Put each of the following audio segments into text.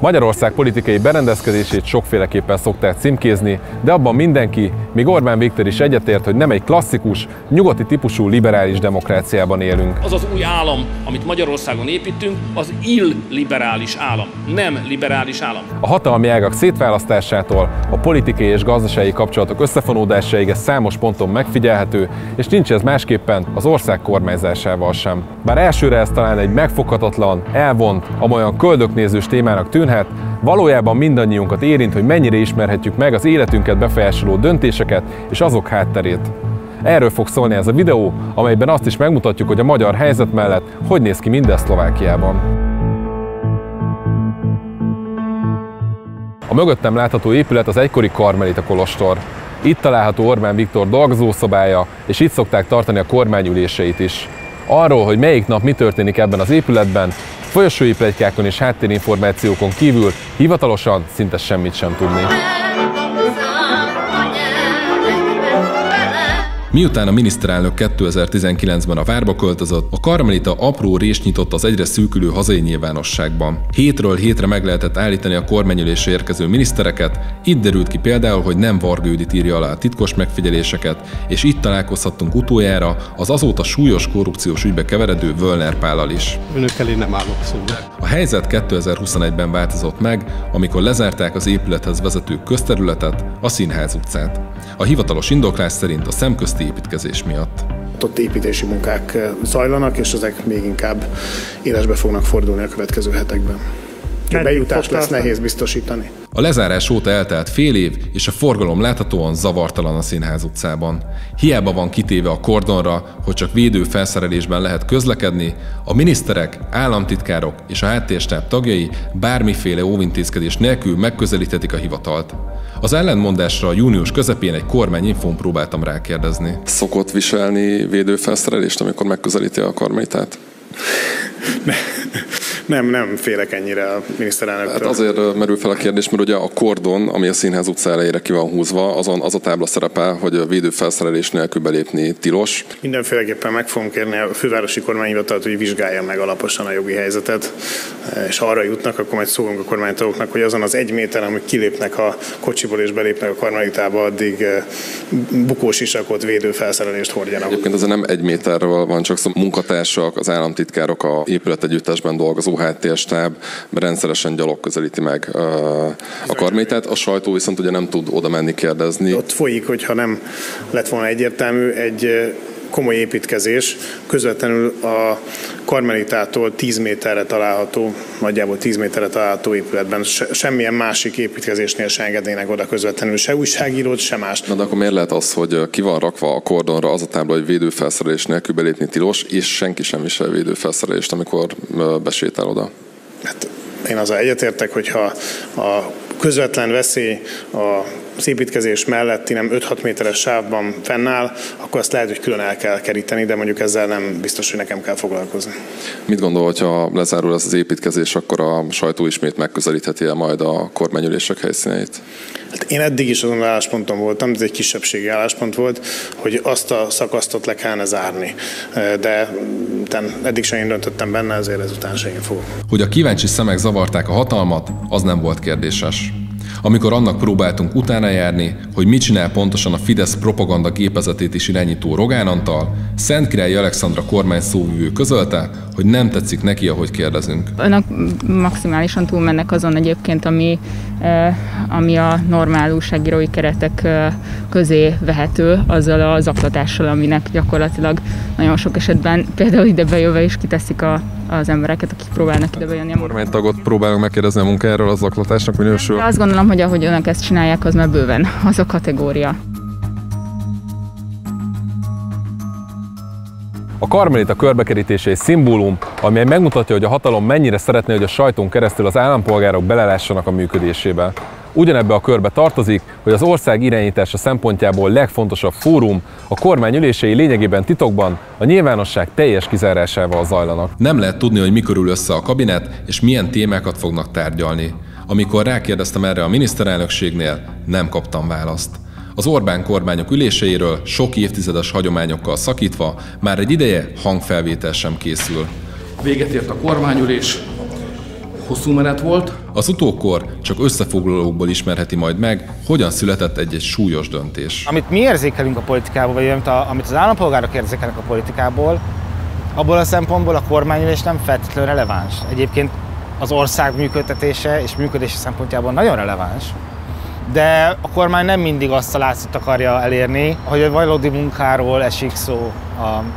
Magyarország politikai berendezkedését sokféleképpen szokták címkézni, de abban mindenki, még Orbán Viktor is egyetért, hogy nem egy klasszikus, nyugati típusú liberális demokráciában élünk. Az az új állam, amit Magyarországon építünk, az illiberális állam, nem liberális állam. A hatalmi ágak szétválasztásától a politikai és gazdasági kapcsolatok összefonódásáig ez számos ponton megfigyelhető, és nincs ez másképpen az ország kormányzásával sem. Bár elsőre ez talán egy megfoghatatlan, elvont, amolyan köldöknézős témának tűnhet, valójában mindannyiunkat érint, hogy mennyire ismerhetjük meg az életünket befolyásoló döntéseket és azok hátterét. Erről fog szólni ez a videó, amelyben azt is megmutatjuk, hogy a magyar helyzet mellett hogy néz ki mindez Szlovákiában. A mögöttem látható épület az egykori karmelita kolostor. Itt található Orbán Viktor dolgozószobája, és itt szokták tartani a kormányüléseit is. Arról, hogy melyik nap mi történik ebben az épületben, folyosói pletykákon és háttérinformációkon kívül hivatalosan szinte semmit sem tudni. Miután a miniszterelnök 2019-ben a várba költözött, a karmelita apró rést nyitott az egyre szűkülő hazai nyilvánosságban. Hétről hétre meg lehetett állítani a kormányülésre érkező minisztereket, itt derült ki például, hogy nem Varga Judit írja alá a titkos megfigyeléseket, és itt találkozhattunk utoljára az azóta súlyos korrupciós ügybe keveredő Völner Pállal is. Önök elé nem állok szóba. A helyzet 2021-ben változott meg, amikor lezárták az épülethez vezető közterületet, a Színház utcát. A hivatalos indoklás szerint a szemközti építkezés miatt. Ott építési munkák zajlanak, és ezek még inkább élesbe fognak fordulni a következő hetekben. A bejutást lesz nehéz biztosítani. A lezárás óta eltelt fél év, és a forgalom láthatóan zavartalan a Színház utcában. Hiába van kitéve a kordonra, hogy csak védő felszerelésben lehet közlekedni, a miniszterek, államtitkárok és a háttérstáb tagjai bármiféle óvintézkedés nélkül megközelíthetik a hivatalt. Az ellentmondásra június közepén egy kormányinfón próbáltam rákérdezni. Szokott viselni védőfelszerelést, amikor megközelíti a karmelitát? Nem félek ennyire a miniszterelnöktől. Hát azért merül fel a kérdés, mert ugye a kordon, ami a Színház utca elejére ki van húzva, azon az a tábla szerepel, hogy védőfelszerelés nélkül belépni tilos. Mindenféleképpen meg fogom kérni a fővárosi kormányhivatalt, hogy vizsgálja meg alaposan a jogi helyzetet, és arra jutnak, akkor majd szólunk a kormánytagoknak, hogy azon az 1 méter, amik kilépnek a kocsiból és belépnek a karmelitába, addig bukósisakot, védőfelszerelést hordjanak. Egyébként ez nem 1 méterről van, csak munkatársak, az államtitkárok, a épületegyüttesben dolgozó háttérstáb rendszeresen gyalog közelíti meg a karmelitát. A sajtó viszont ugye nem tud oda menni kérdezni. Ott folyik, hogyha nem lett volna egyértelmű, egy komoly építkezés, közvetlenül a karmelitától 10 méterre található, nagyjából 10 méterre található épületben. Semmilyen másik építkezésnél se engednének oda közvetlenül, se újságírót, se más. Na de akkor miért lehet az, hogy ki van rakva a kordonra az a tábla, hogy védőfelszerelés nélkül belépni tilos, és senki sem visel védőfelszerelést, amikor besétál oda? Hát én azzal egyetértek, hogyha a közvetlen veszély az építkezés melletti nem 5-6 méteres sávban fennáll, akkor azt lehet, hogy külön el kell keríteni, de mondjuk ezzel nem biztos, hogy nekem kell foglalkozni. Mit gondol, hogyha lezárul ez az építkezés, akkor a sajtó ismét megközelítheti el majd a kormányülések helyszíneit? Hát én eddig is azon állásponton voltam, ez egy kisebbségi álláspont volt, hogy azt a szakasztot le kellene zárni. De eddig sem én döntöttem benne, ezért ezután sem én fogok. Hogy a kíváncsi szemek zavarták a hatalmat, az nem volt kérdéses. Amikor annak próbáltunk utána járni, hogy mit csinál pontosan a Fidesz propaganda gépezetét is irányító Rogán Antal, Szentkirályi Alexandra kormány szóvivő közölte, hogy nem tetszik neki, ahogy kérdezünk. Önök maximálisan túlmennek azon egyébként, ami a normál újságírói keretek közé vehető, azzal a zaklatással, aminek gyakorlatilag nagyon sok esetben például ide bejöve is kiteszik az embereket, akik próbálnak ide bejönni. A kormánytagot próbálunk megkérdezni a munkájáról, a zaklatásnak minősül? De azt gondolom, hogy ahogy önök ezt csinálják, az már bőven az a kategória. A karmelita körbekerítése egy szimbólum, amely megmutatja, hogy a hatalom mennyire szeretné, hogy a sajtón keresztül az állampolgárok belelássanak a működésébe. Ugyanebbe a körbe tartozik, hogy az ország irányítása szempontjából legfontosabb fórum, a kormány ülései lényegében titokban, a nyilvánosság teljes kizárásával zajlanak. Nem lehet tudni, hogy mikor ül össze a kabinet, és milyen témákat fognak tárgyalni. Amikor rákérdeztem erre a miniszterelnökségnél, nem kaptam választ. Az Orbán kormányok üléseiről sok évtizedes hagyományokkal szakítva már egy ideje hangfelvétel sem készül. Véget ért a kormányülés, hosszú menet volt. Az utókor csak összefoglalókból ismerheti majd meg, hogyan született egy súlyos döntés. Amit mi érzékelünk a politikából, vagy amit az állampolgárok érzékelnek a politikából, abból a szempontból a kormányülés nem feltétlenül releváns. Egyébként az ország működtetése és működése szempontjából nagyon releváns, de a kormány nem mindig azt a látszott akarja elérni, hogy a valódi munkáról esik szó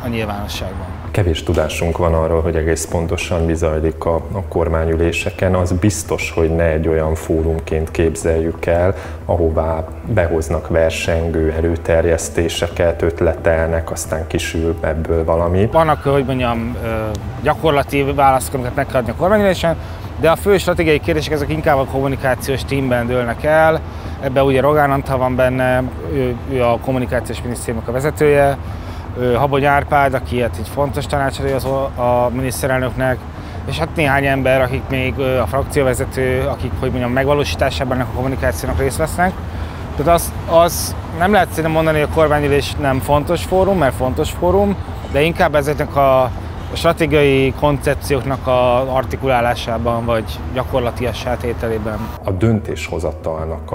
a nyilvánosságban. Kevés tudásunk van arról, hogy egész pontosan mi zajlik a kormányüléseken. Az biztos, hogy ne egy olyan fórumként képzeljük el, ahová behoznak versengő előterjesztéseket, ötletelnek, aztán kisül ebből valami. Vannak, hogy mondjam, gyakorlati válaszok, amiket meg kell adni a kormányülésen, de a fő stratégiai kérdések ezek inkább a kommunikációs tímben dőlnek el. Ebben ugye Rogán Antal van benne, ő a kommunikációs minisztériumnak a vezetője, Habony Árpád, aki egy fontos tanácsadója a miniszterelnöknek, és hát néhány ember, akik még a frakcióvezető, akik, hogy mondjam, megvalósításában ennek a kommunikációnak részt vesznek. Tehát az nem lehet szerintem mondani, hogy a kormányülés nem fontos fórum, mert fontos fórum, de inkább ezeknek a stratégiai koncepcióknak az artikulálásában vagy gyakorlatiassá tételében. A döntéshozatalnak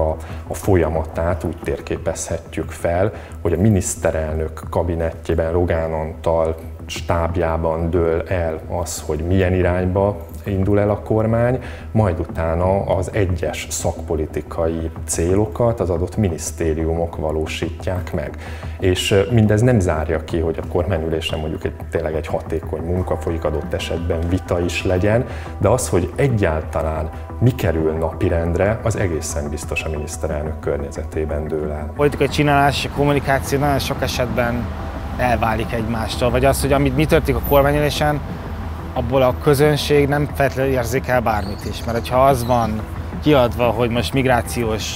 a folyamatát úgy térképezhetjük fel, hogy a miniszterelnök kabinettjében, Rogán Antal stábjában dől el az, hogy milyen irányba indul el a kormány, majd utána az egyes szakpolitikai célokat az adott minisztériumok valósítják meg. És mindez nem zárja ki, hogy a kormányülésen mondjuk tényleg egy hatékony munka folyik, adott esetben vita is legyen, de az, hogy egyáltalán mi kerül napirendre, az egészen biztos a miniszterelnök környezetében dől el. A politikai csinálás és a kommunikáció nagyon sok esetben elválik egymástól, vagy az, hogy mi történik a kormányülésen, abból a közönség nem feltétlenül érzékel bármit is. Mert ha az van kiadva, hogy most migrációs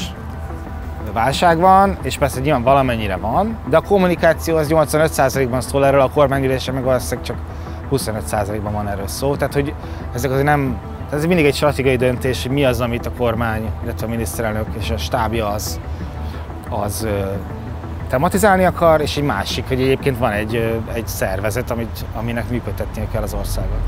válság van, és persze nyilván valamennyire van, de a kommunikáció az 85%-ban szól erről, a kormányülésen meg valószínűleg csak 25%-ban van erről szó. Tehát, hogy ezek azért nem, ez mindig egy stratégiai döntés, hogy mi az, amit a kormány, illetve a miniszterelnök és a stábja az tematizálni akar, és egy másik, hogy egyébként van egy szervezet, aminek működtetnie kell az országot.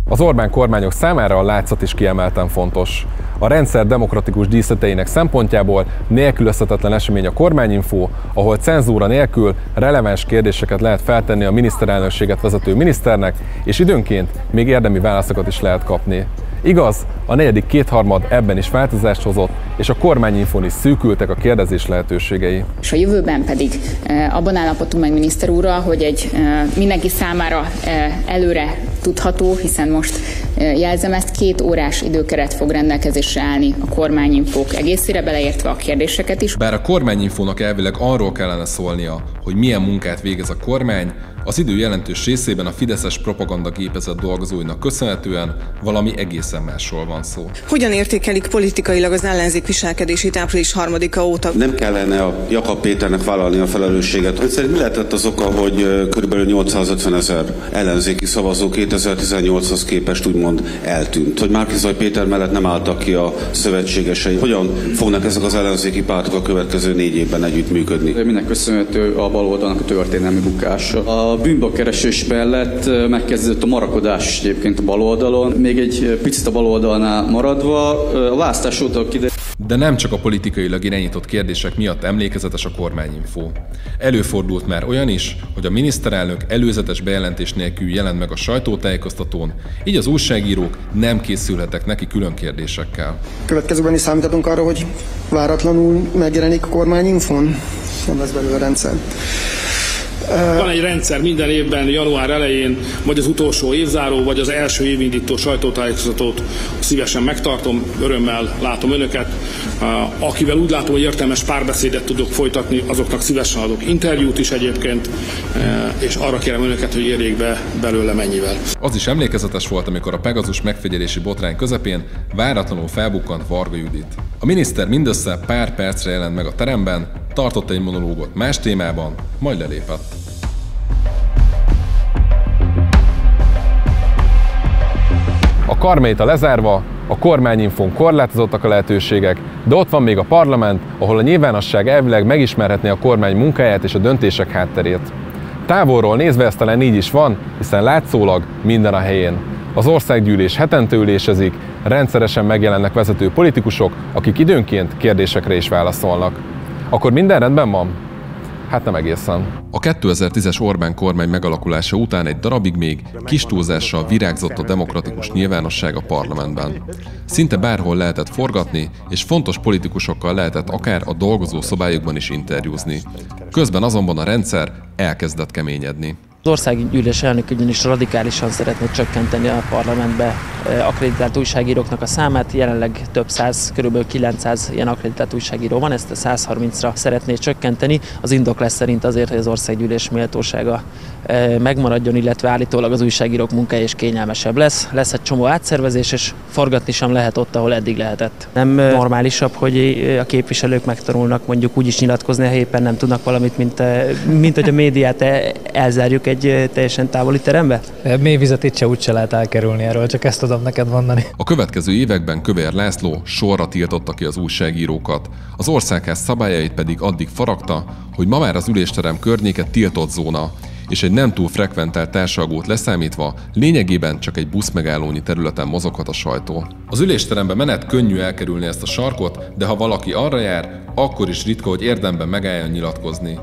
Az Orbán kormányok számára a látszat is kiemelten fontos. A rendszer demokratikus díszleteinek szempontjából nélkülözhetetlen esemény a kormányinfó, ahol cenzúra nélkül releváns kérdéseket lehet feltenni a miniszterelnökséget vezető miniszternek, és időnként még érdemi válaszokat is lehet kapni. Igaz, a negyedik kétharmad ebben is változást hozott, és a kormányinfón is szűkültek a kérdezés lehetőségei. És a jövőben pedig abban állapodtunk meg miniszter úrral, hogy egy mindenki számára előre tudható, hiszen most jelzem ezt, 2 órás időkeret fog rendelkezésre állni a kormányinfók egészére, beleértve a kérdéseket is. Bár a kormányinfónak elvileg arról kellene szólnia, hogy milyen munkát végez a kormány, az idő jelentős részében a fideszes propagandagépezet dolgozóinak köszönhetően valami egészen másról van szó. Hogyan értékelik politikailag az ellenzék viselkedését április 3-a óta? Nem kellene a Jakab Péternek vállalni a felelősséget. Hogy szerint mi lehetett az oka, hogy kb. 850 000 ellenzéki szavazó 2018-hoz képest úgymond eltűnt? Hogy Márki-Zay Péter mellett nem álltak ki a szövetségesei? Hogyan fognak ezek az ellenzéki pártok a következő 4 évben együttműködni? Minek köszönhető a baloldalnak a történelmi bukása. A bűnbakkeresés mellett megkezdődött a marakodás egyébként a baloldalon. Még egy picit a baloldalnál maradva, a választás óta De nem csak a politikailag irányított kérdések miatt emlékezetes a kormányinfó. Előfordult már olyan is, hogy a miniszterelnök előzetes bejelentés nélkül jelent meg a sajtótájékoztatón, így az újságírók nem készülhettek neki külön kérdésekkel. Következőben is számíthatunk arra, hogy váratlanul megjelenik a kormányinfón? Nem lesz belőle rendszer. Van egy rendszer minden évben, január elején, vagy az utolsó évzáró, vagy az első évindító sajtótájékoztatót szívesen megtartom, örömmel látom önöket. Akivel úgy látom, hogy értelmes párbeszédet tudok folytatni, azoknak szívesen adok interjút is egyébként, és arra kérem önöket, hogy érjék be belőle mennyivel. Az is emlékezetes volt, amikor a Pegazus megfigyelési botrány közepén váratlanul felbukkant Varga Judit. A miniszter mindössze pár percre jelent meg a teremben, tartott egy monológot más témában, majd lelépett. A Karmelita lezárva, a kormányinfón korlátozottak a lehetőségek, de ott van még a parlament, ahol a nyilvánosság elvileg megismerhetné a kormány munkáját és a döntések hátterét. Távolról nézve ez talán így is van, hiszen látszólag minden a helyén. Az országgyűlés hetente ülésezik, rendszeresen megjelennek vezető politikusok, akik időnként kérdésekre is válaszolnak. Akkor minden rendben van? Hát nem egészen. A 2010-es Orbán kormány megalakulása után egy darabig még kis túlzással virágzott a demokratikus nyilvánosság a parlamentben. Szinte bárhol lehetett forgatni, és fontos politikusokkal lehetett akár a dolgozó szobájukban is interjúzni. Közben azonban a rendszer elkezdett keményedni. Az országgyűlés elnök ugyanis radikálisan szeretné csökkenteni a parlamentbe akkreditált újságíróknak a számát. Jelenleg több száz, körülbelül 900 ilyen akkreditált újságíró van, ezt a 130-ra szeretné csökkenteni. Az indok lesz szerint azért, hogy az országgyűlés méltósága megmaradjon, illetve állítólag az újságírók munkája is kényelmesebb lesz. Lesz egy csomó átszervezés, és forgatni sem lehet ott, ahol eddig lehetett. Nem normálisabb, hogy a képviselők megtanulnak mondjuk úgy is nyilatkozni, ha éppen nem tudnak valamit, mint hogy a médiát elzárjuk egy teljesen távoli terembe? Mély vizet itt se úgyse lehet elkerülni, erről csak ezt tudom neked mondani. A következő években Kövér László sorra tiltotta ki az újságírókat, az országház szabályait pedig addig faragta, hogy ma már az ülésterem környéke tiltott zóna, és egy nem túl frekventált társalgót leszámítva lényegében csak egy buszmegállónyi területen mozoghat a sajtó. Az ülésterembe menet könnyű elkerülni ezt a sarkot, de ha valaki arra jár, akkor is ritka, hogy érdemben megálljon nyilatkozni.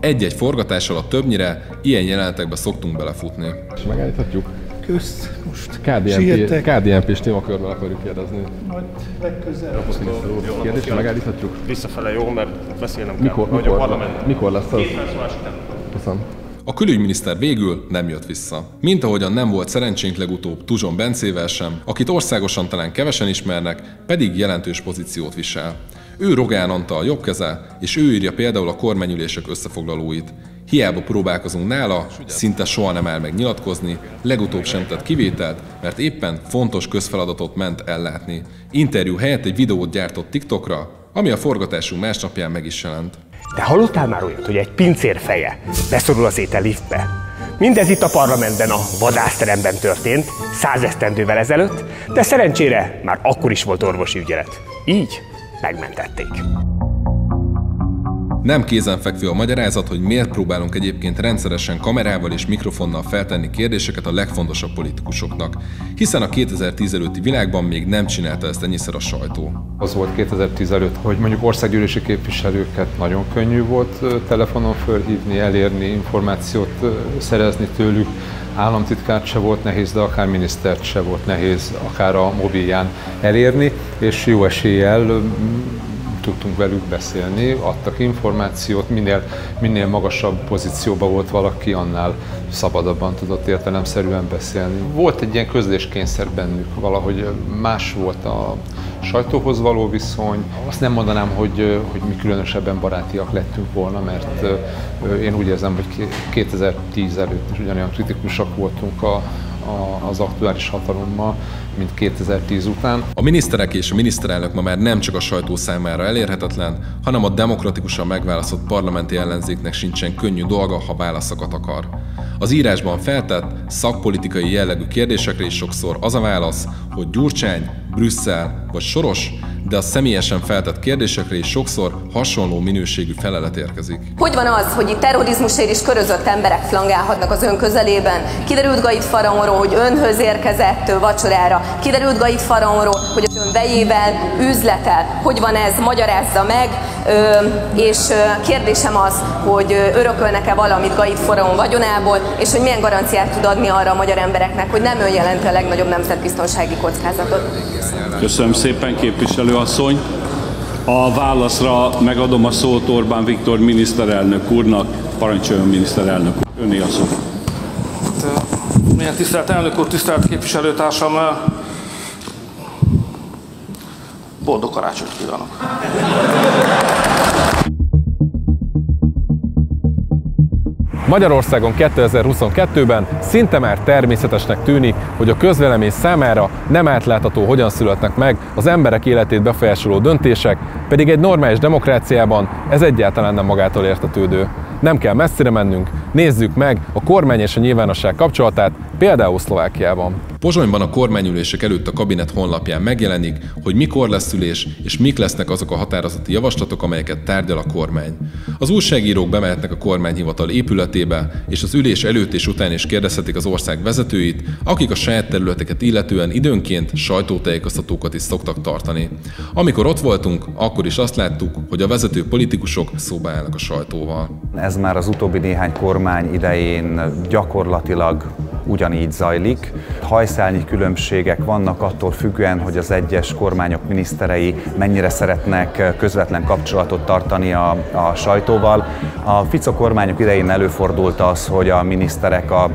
Egy-egy forgatás alatt többnyire ilyen jelenetekbe szoktunk belefutni. És megállíthatjuk? Közt most KDNP-s témakörben akarjuk kérdezni. Majd legközelebb. Kérdés, megállíthatjuk? Visszafele jó, mert beszélnem kell. Mikor lesz az? Köszönöm. A külügyminiszter végül nem jött vissza. Mint ahogyan nem volt szerencsénk legutóbb Tuzson Bencével sem, akit országosan talán kevesen ismernek, pedig jelentős pozíciót visel. Ő Rogán Antal jobb keze, és ő írja például a kormányülések összefoglalóit. Hiába próbálkozunk nála, szinte soha nem áll meg nyilatkozni, legutóbb sem tett kivételt, mert éppen fontos közfeladatot ment ellátni. Interjú helyett egy videót gyártott TikTokra, ami a forgatásunk másnapján meg is jelent. De hallottál már olyat, hogy egy pincér feje beszorul az ételliftbe? Mindez itt a parlamentben, a vadászteremben történt, 100 esztendővel ezelőtt, de szerencsére már akkor is volt orvosi ügyelet. Így megmentették. Nem kézenfekvő a magyarázat, hogy miért próbálunk egyébként rendszeresen kamerával és mikrofonnal feltenni kérdéseket a legfontosabb politikusoknak, hiszen a 2010 előtti világban még nem csinálta ezt ennyiszer a sajtó. Az volt 2010 előtt, hogy mondjuk országgyűlési képviselőket nagyon könnyű volt telefonon fölhívni, elérni, információt szerezni tőlük, államtitkárt se volt nehéz, de akár minisztert se volt nehéz akár a mobilján elérni, és jó eséllyel tudtunk velük beszélni, adtak információt, minél magasabb pozícióban volt valaki, annál szabadabban tudott értelemszerűen beszélni. Volt egy ilyen közléskényszer bennük, valahogy más volt a sajtóhoz való viszony. Azt nem mondanám, hogy mi különösebben barátiak lettünk volna, mert én úgy érzem, hogy 2010 előtt is ugyanolyan kritikusak voltunk az aktuális hatalommal, mint 2010 után. A miniszterek és a miniszterelnök ma már nem csak a sajtó számára elérhetetlen, hanem a demokratikusan megválasztott parlamenti ellenzéknek sincsen könnyű dolga, ha válaszokat akar. Az írásban feltett, szakpolitikai jellegű kérdésekre is sokszor az a válasz, hogy Gyurcsány, Brüsszel vagy Soros, de a személyesen feltett kérdésekre is sokszor hasonló minőségű felelet érkezik. Hogy van az, hogy itt terrorizmusért is körözött emberek flangálhatnak az ön közelében? Kiderült Gait Faraonról, hogy önhöz érkezett vacsorára. Kiderült Gait Faraonról, hogy az ön vejével üzletel. Hogy van ez? Magyarázza meg. És kérdésem az, hogy örökölnek-e valamit Gait Faraon vagyonából, és hogy milyen garanciát tud adni arra a magyar embereknek, hogy nem ő jelenti a legnagyobb nemzetbiztonsági kockázatot. Köszönöm szépen, képviselőasszony. A válaszra megadom a szót Orbán Viktor miniszterelnök úrnak. Parancsoljon, miniszterelnök úr, öné a szó. Milyen tisztelt elnök úr, tisztelt képviselőtársam, boldog karácsonyt kívánok! Magyarországon 2022-ben szinte már természetesnek tűnik, hogy a közvélemény számára nem átlátható, hogyan születnek meg az emberek életét befolyásoló döntések, pedig egy normális demokráciában ez egyáltalán nem magától értetődő. Nem kell messzire mennünk, Nézzük meg a kormány és a nyilvánosság kapcsolatát, például Szlovákiában. Pozsonyban a kormányülések előtt a kabinet honlapján megjelenik, hogy mikor lesz ülés és mik lesznek azok a határozati javaslatok, amelyeket tárgyal a kormány. Az újságírók bemehetnek a kormányhivatal épületébe, és az ülés előtt és után is kérdezhetik az ország vezetőit, akik a saját területeket illetően időnként sajtótájékoztatókat is szoktak tartani. Amikor ott voltunk, akkor is azt láttuk, hogy a vezető politikusok szóba állnak a sajtóval. Ez már az utóbbi néhány kormány idején gyakorlatilag ugyanígy zajlik. Hajszálnyi különbségek vannak attól függően, hogy az egyes kormányok miniszterei mennyire szeretnek közvetlen kapcsolatot tartani a sajtóval. A Fico kormányok idején előfordult az, hogy a miniszterek a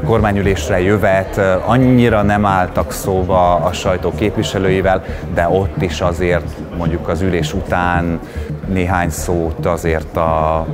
kormányülésre jövet annyira nem álltak szóba a sajtó képviselőivel, de ott is azért mondjuk az ülés után néhány szót azért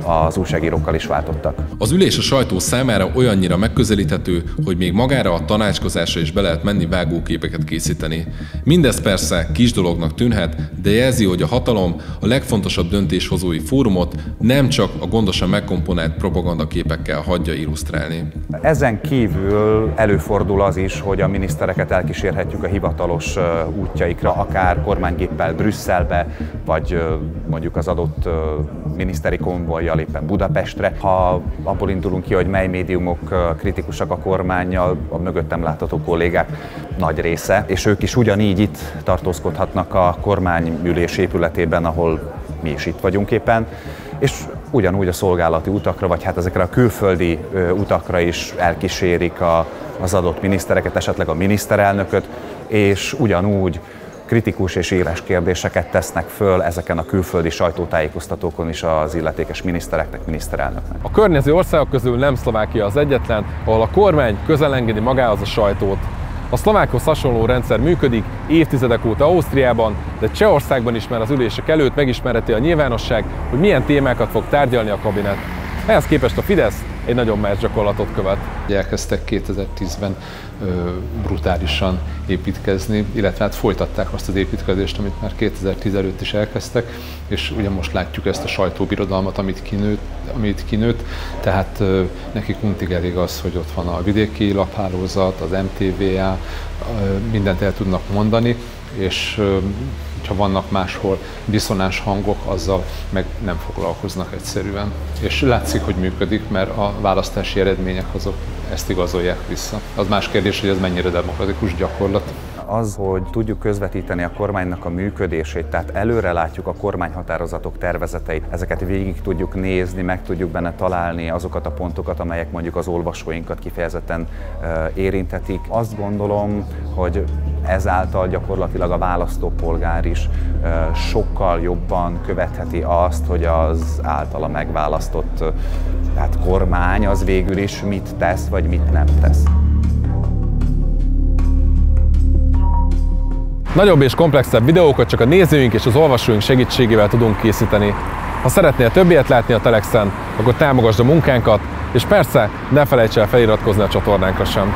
az újságírókkal is váltottak. Az ülés a sajtó számára olyannyira megközelíthető, hogy még magára a tanácskozásra is be lehet menni vágóképeket készíteni. Mindez persze kis dolognak tűnhet, de jelzi, hogy a hatalom a legfontosabb döntéshozói fórumot nem csak a gondosan megkomponált propagandaképekkel hagyja illusztrálni. Ezen kívül előfordul az is, hogy a minisztereket elkísérhetjük a hivatalos útjaikra, akár kormánygéppel Brüsszelbe, vagy mondjuk az adott miniszteri konvojjal éppen Budapestre. Ha abból indulunk ki, hogy mely médiumok kritikusak a kormánnyal, a mögöttem látható kollégák nagy része, és ők is ugyanígy itt tartózkodhatnak a kormányülés épületében, ahol mi is itt vagyunk éppen, és ugyanúgy a szolgálati utakra, vagy hát ezekre a külföldi utakra is elkísérik az adott minisztereket, esetleg a miniszterelnököt, és ugyanúgy kritikus és éles kérdéseket tesznek föl ezeken a külföldi sajtótájékoztatókon is az illetékes minisztereknek, miniszterelnöknek. A környező országok közül nem Szlovákia az egyetlen, ahol a kormány közel engedi magához a sajtót. A szlovákhoz hasonló rendszer működik évtizedek óta Ausztriában, de Csehországban is már az ülések előtt megismerheti a nyilvánosság, hogy milyen témákat fog tárgyalni a kabinet. Ehhez képest a Fidesz egy nagyon más gyakorlatot követ. Elkezdtek 2010-ben brutálisan építkezni, illetve hát folytatták azt az építkezést, amit már 2010 előtt is elkezdtek, és ugye most látjuk ezt a sajtóbirodalmat, amit kinőtt, tehát nekik untig elég az, hogy ott van a vidéki laphálózat, az MTVA, mindent el tudnak mondani, és ha vannak máshol diszonáns hangok, azzal meg nem foglalkoznak egyszerűen. És látszik, hogy működik, mert a választási eredmények azok ezt igazolják vissza. Az más kérdés, hogy ez mennyire demokratikus gyakorlat. Az, hogy tudjuk közvetíteni a kormánynak a működését, tehát előre látjuk a kormányhatározatok tervezeteit, ezeket végig tudjuk nézni, meg tudjuk benne találni azokat a pontokat, amelyek mondjuk az olvasóinkat kifejezetten érintetik. Azt gondolom, hogy ezáltal gyakorlatilag a választópolgár is sokkal jobban követheti azt, hogy az általa megválasztott kormány az végül is mit tesz, vagy mit nem tesz. Nagyobb és komplexebb videókat csak a nézőink és az olvasóink segítségével tudunk készíteni. Ha szeretnél több ilyet látni a Telexen, akkor támogasd a munkánkat, és persze ne felejts el feliratkozni a csatornánkra sem.